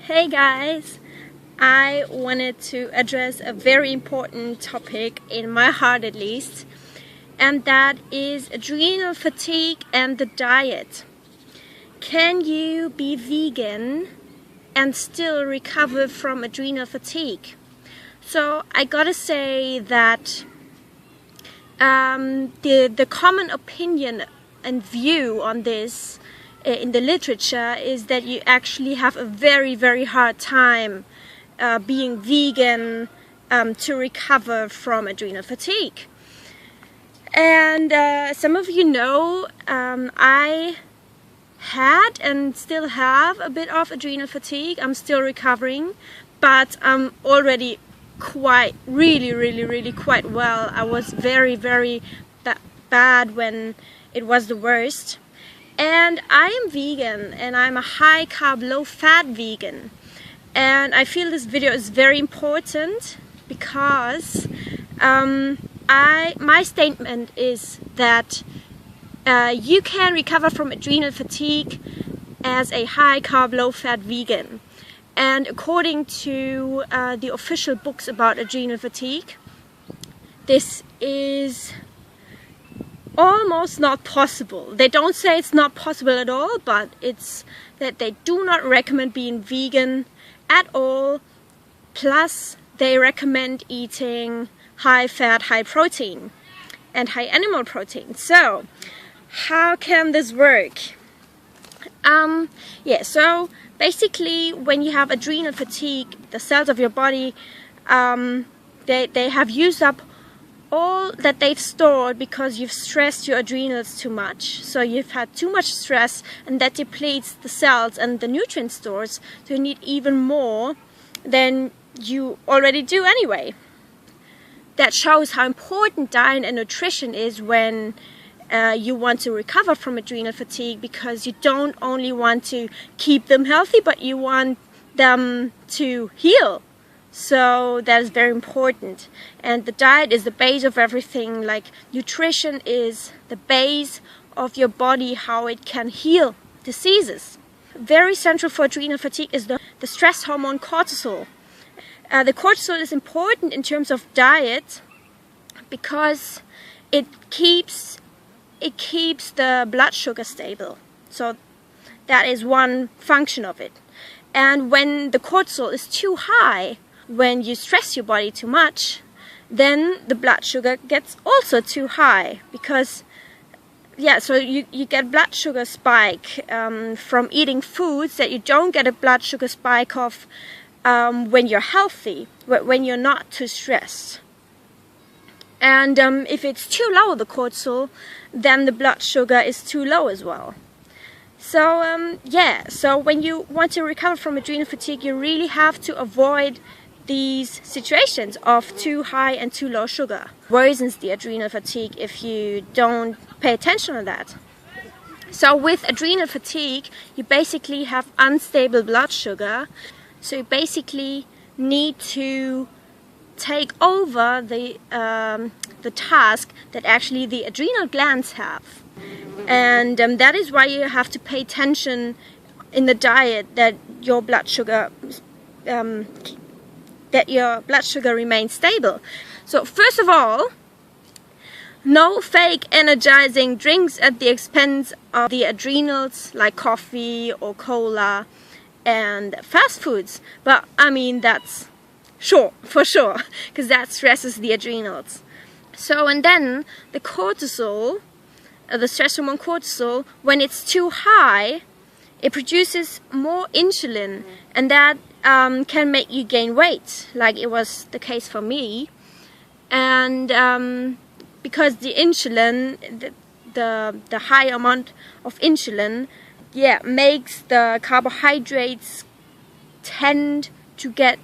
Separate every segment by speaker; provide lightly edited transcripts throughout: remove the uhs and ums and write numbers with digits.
Speaker 1: Hey guys, I wanted to address a very important topic, in my heart at least, and that is adrenal fatigue and the diet. Can you be vegan and still recover from adrenal fatigue? So I gotta say that the common opinion and view on this in the literature is that you actually have a very hard time being vegan to recover from adrenal fatigue. And some of you know I had and still have a bit of adrenal fatigue. I'm still recovering, but I'm already really quite well. I was very bad when it was the worst. And I am vegan, and I'm a high carb, low fat vegan. And I feel this video is very important because my statement is that you can recover from adrenal fatigue as a high carb, low fat vegan. And according to the official books about adrenal fatigue, this is almost not possible. They don't say it's not possible at all, but it's that they do not recommend being vegan at all. Plus, they recommend eating high fat, high protein, and high animal protein. So, how can this work? So basically, when you have adrenal fatigue, the cells of your body, they have used up all that they've stored because you've stressed your adrenals too much. So you've had too much stress, and that depletes the cells and the nutrient stores, so you need even more than you already do anyway. That shows how important diet and nutrition is when you want to recover from adrenal fatigue, because you don't only want to keep them healthy, but you want them to heal. So that is very important. And the diet is the base of everything. Like, nutrition is the base of your body, how it can heal diseases. Very central for adrenal fatigue is the stress hormone cortisol. The cortisol is important in terms of diet because it keeps the blood sugar stable. So that is one function of it. And when the cortisol is too high, when you stress your body too much, then the blood sugar gets also too high, because so you get blood sugar spike from eating foods that you don't get a blood sugar spike of when you're healthy, when you're not too stressed. And if it's too low, the cortisol, then the blood sugar is too low as well. So so when you want to recover from adrenal fatigue, you really have to avoid these situations of too high and too low sugar. Worsens the adrenal fatigue if you don't pay attention on that. So with adrenal fatigue, you basically have unstable blood sugar. So you basically need to take over the task that actually the adrenal glands have. And that is why you have to pay attention in the diet that your blood sugar remains stable. So first of all, no fake energizing drinks at the expense of the adrenals, like coffee or cola and fast foods. But I mean, that's for sure, because that stresses the adrenals. So, and then the cortisol, the stress hormone cortisol, when it's too high, it produces more insulin, and that can make you gain weight, like it was the case for me. And because the insulin, the high amount of insulin, makes the carbohydrates tend to get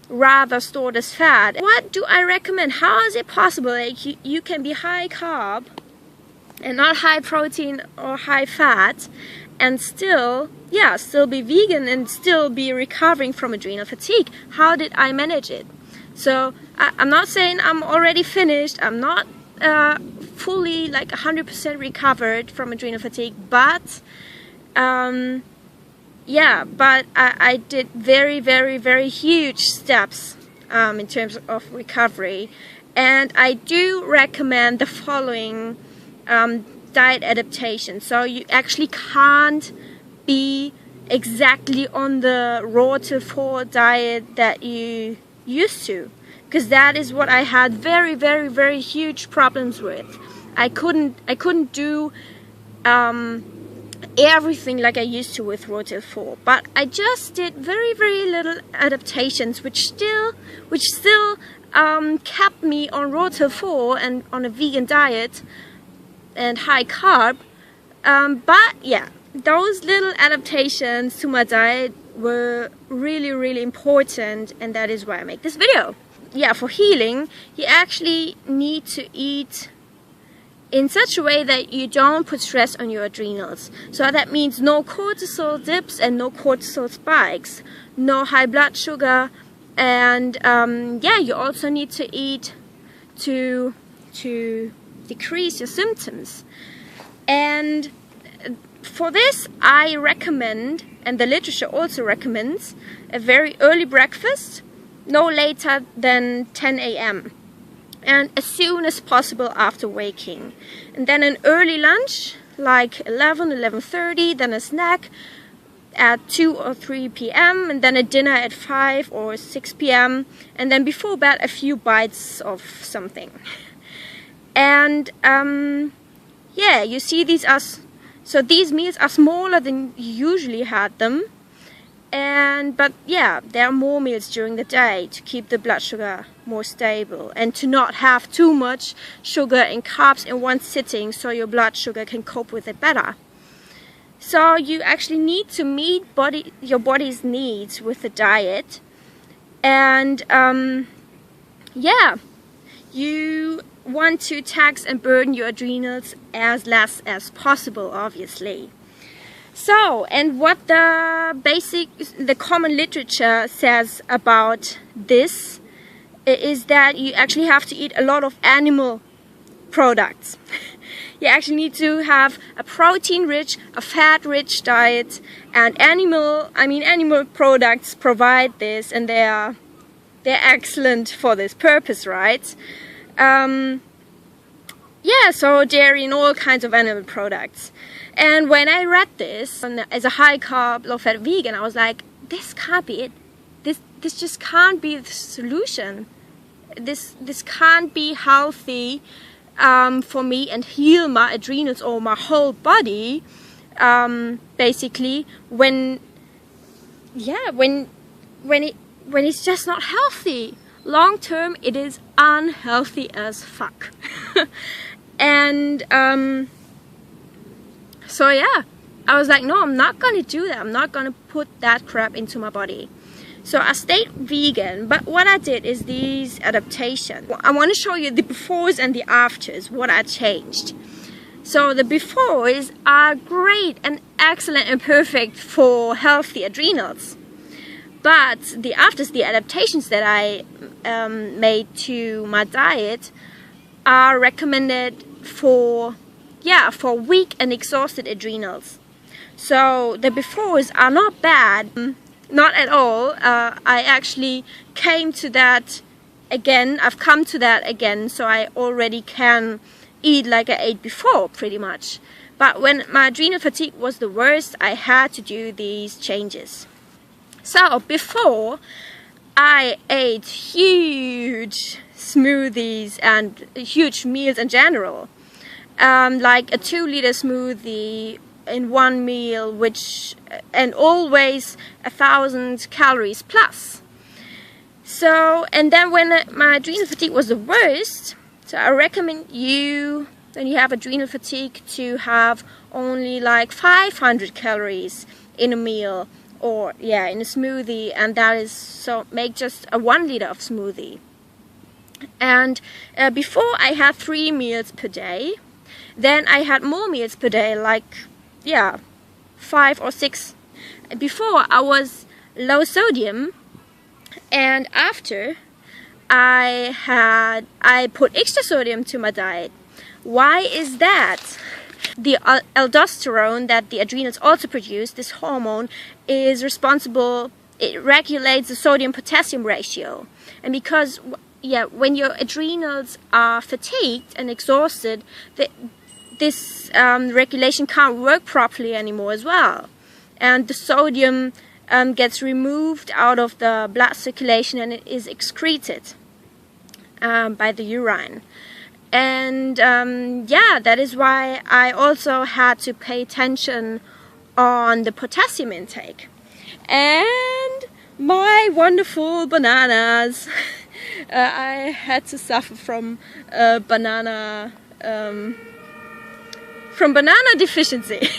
Speaker 1: rather stored as fat. What do I recommend? How is it possible that you can be high carb and not high protein or high fat and still be vegan and still be recovering from adrenal fatigue? How did I manage it? So I'm not saying I'm already finished. I'm not fully like 100% recovered from adrenal fatigue, but yeah, but I did very, very, very huge steps in terms of recovery, and I do recommend the following diet adaptation. So you actually can't be exactly on the raw till 4 diet that you used to, because that is what I had very, very, very huge problems with. I couldn't do everything like I used to with raw till 4, but I just did very, very little adaptations which still kept me on raw till 4 and on a vegan diet and high carb, but yeah, those little adaptations to my diet were really, really important, and that is why I make this video. Yeah, for healing, you actually need to eat in such a way that you don't put stress on your adrenals. So that means no cortisol dips and no cortisol spikes, no high blood sugar, and yeah, you also need to eat to decrease your symptoms. And for this, I recommend, and the literature also recommends, a very early breakfast, no later than 10 a.m. and as soon as possible after waking. And then an early lunch, like 11:30, then a snack at 2 or 3 p.m. and then a dinner at 5 or 6 p.m. and then before bed a few bites of something. And yeah, you see so these meals are smaller than you usually had them, but yeah, there are more meals during the day to keep the blood sugar more stable and to not have too much sugar and carbs in one sitting, so your blood sugar can cope with it better. So you actually need to meet your body's needs with the diet, and yeah, you want to tax and burden your adrenals as less as possible, obviously. So, and what the common literature says about this is that you actually have to eat a lot of animal products. You actually need to have a protein-rich, a fat-rich diet, and animal products provide this, and they're excellent for this purpose, right? Yeah, so dairy and all kinds of animal products. And when I read this as a high carb, low fat vegan, I was like, this can't be it. This just can't be the solution. This can't be healthy for me and heal my adrenals or my whole body. Basically, when it's just not healthy. Long term, it is unhealthy as fuck. And so yeah, I was like, no, I'm not gonna do that. I'm not gonna put that crap into my body. So I stayed vegan, but what I did is these adaptations. I want to show you the befores and the afters, what I changed. So the befores are great and excellent and perfect for healthy adrenals. But the afters, the adaptations that I made to my diet, are recommended for weak and exhausted adrenals. So the befores are not bad, not at all. I actually came to that again. I've come to that again, so I already can eat like I ate before, pretty much. But when my adrenal fatigue was the worst, I had to do these changes. So before, I ate huge smoothies and huge meals in general, like a 2-liter smoothie in one meal, and always 1,000 calories plus. So, and then when my adrenal fatigue was the worst, so I recommend you, when you have adrenal fatigue, to have only like 500 calories in a meal, or yeah, in a smoothie, and that is, so make just a 1 liter of smoothie. And before I had 3 meals per day, then I had more meals per day, like 5 or 6. Before I was low sodium, and after I put extra sodium to my diet. Why is that? the aldosterone that the adrenals also produce, this hormone, is responsible. It regulates the sodium-potassium ratio. And because, when your adrenals are fatigued and exhausted, this regulation can't work properly anymore as well. And the sodium gets removed out of the blood circulation and it is excreted by the urine. And that is why I also had to pay attention on the potassium intake. And my wonderful bananas. I had to suffer from banana deficiency.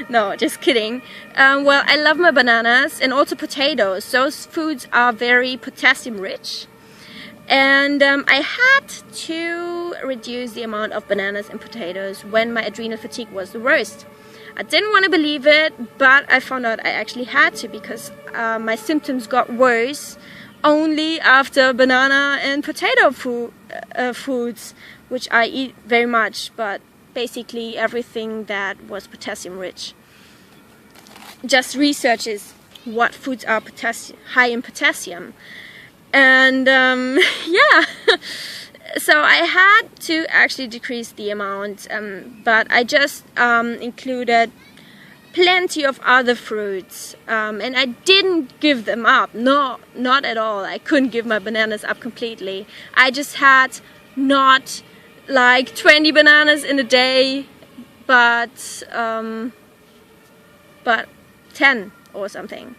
Speaker 1: No, just kidding. Well, I love my bananas and also potatoes. Those foods are very potassium rich. And I had to reduce the amount of bananas and potatoes when my adrenal fatigue was the worst. I didn't want to believe it, but I found out I actually had to, because my symptoms got worse only after banana and potato foods, which I eat very much, but basically everything that was potassium rich. Just researches what foods are high in potassium. And so I had to actually decrease the amount, but I just included plenty of other fruits, and I didn't give them up. No, not at all. I couldn't give my bananas up completely. I just had not like 20 bananas in a day, but 10 or something.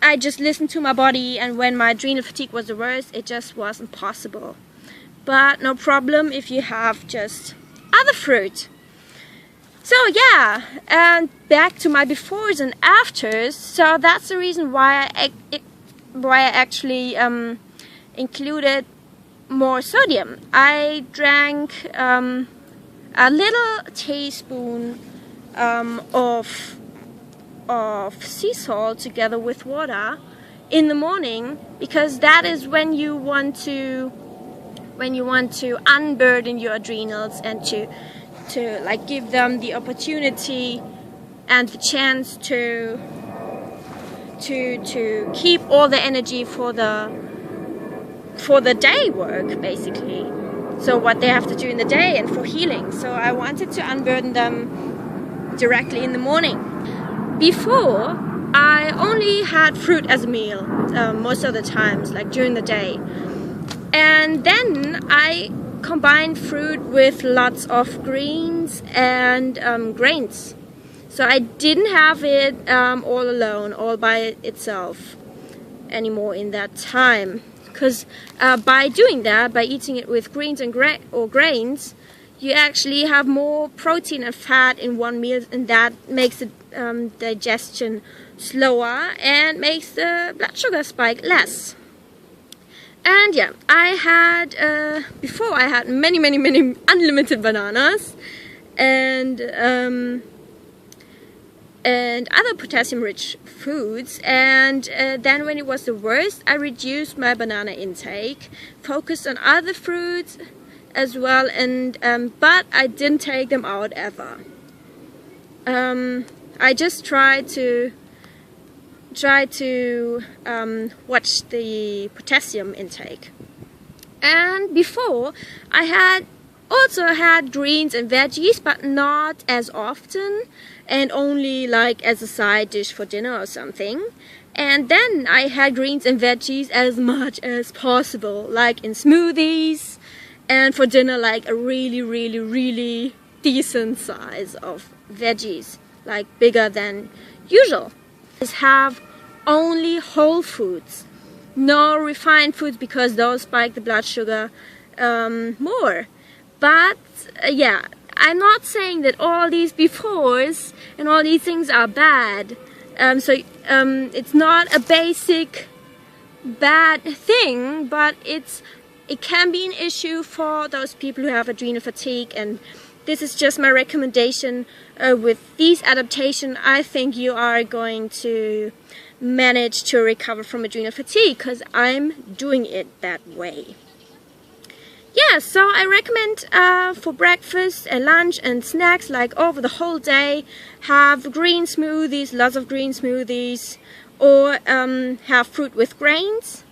Speaker 1: I just listened to my body, and when my adrenal fatigue was the worst, it just wasn't possible. But no problem if you have just other fruit. So and back to my befores and afters. So that's the reason why I actually included more sodium. I drank a little teaspoon of sea salt together with water in the morning, because that is when you want to unburden your adrenals and to like give them the opportunity and the chance to keep all the energy for the day work, basically. So what they have to do in the day and for healing. So I wanted to unburden them directly in the morning. Before, I only had fruit as a meal most of the times, like during the day. And then I combined fruit with lots of greens and grains. So I didn't have it all alone, all by itself anymore in that time. Because by doing that, by eating it with greens and grains, you actually have more protein and fat in one meal, and that makes the digestion slower and makes the blood sugar spike less. And I had before I had many unlimited bananas and other potassium-rich foods, and then when it was the worst, I reduced my banana intake, focused on other fruits as well, and but I didn't take them out ever. I just tried to watch the potassium intake. And before, I also had greens and veggies, but not as often, and only like as a side dish for dinner or something. And then I had greens and veggies as much as possible, like in smoothies, and for dinner like a really decent size of veggies, like bigger than usual. Just have only whole foods, no refined foods, because those spike the blood sugar more. But I'm not saying that all these befores and all these things are bad. It's not a basic bad thing, but it can be an issue for those people who have adrenal fatigue, and this is just my recommendation. With these adaptations, I think you are going to manage to recover from adrenal fatigue, because I'm doing it that way. yeah, so I recommend for breakfast and lunch and snacks, like over the whole day, have green smoothies, lots of green smoothies, or have fruit with grains.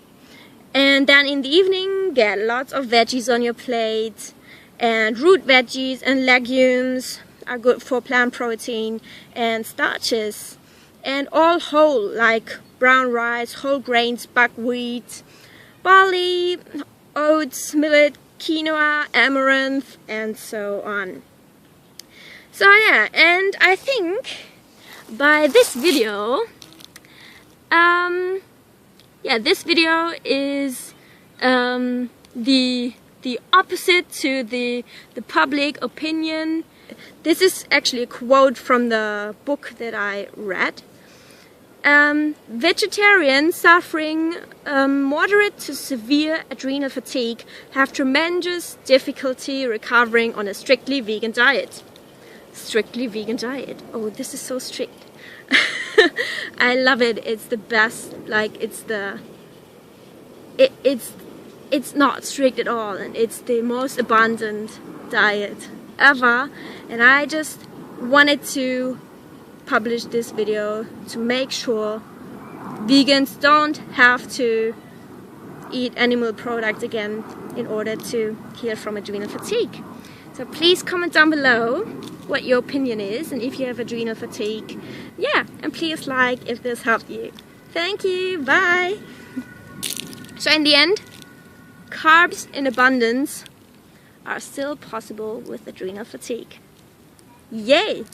Speaker 1: And then in the evening, get lots of veggies on your plate, and root veggies and legumes are good for plant protein, and starches, and all whole, like brown rice, whole grains, buckwheat, barley, oats, millet, quinoa, amaranth, and so on. So yeah, and I think by this video, yeah, this video is the opposite to the public opinion. This is actually a quote from the book that I read. Vegetarians suffering moderate to severe adrenal fatigue have tremendous difficulty recovering on a strictly vegan diet. Strictly vegan diet. Oh, this is so strict. I love it. It's the best. Like, it's not strict at all, and it's the most abundant diet ever. And I just wanted to publish this video to make sure vegans don't have to eat animal products again in order to heal from adrenal fatigue. So please comment down below what your opinion is, and if you have adrenal fatigue, yeah, and please like if this helped you. Thank you, bye. So in the end, carbs in abundance are still possible with adrenal fatigue. Yay!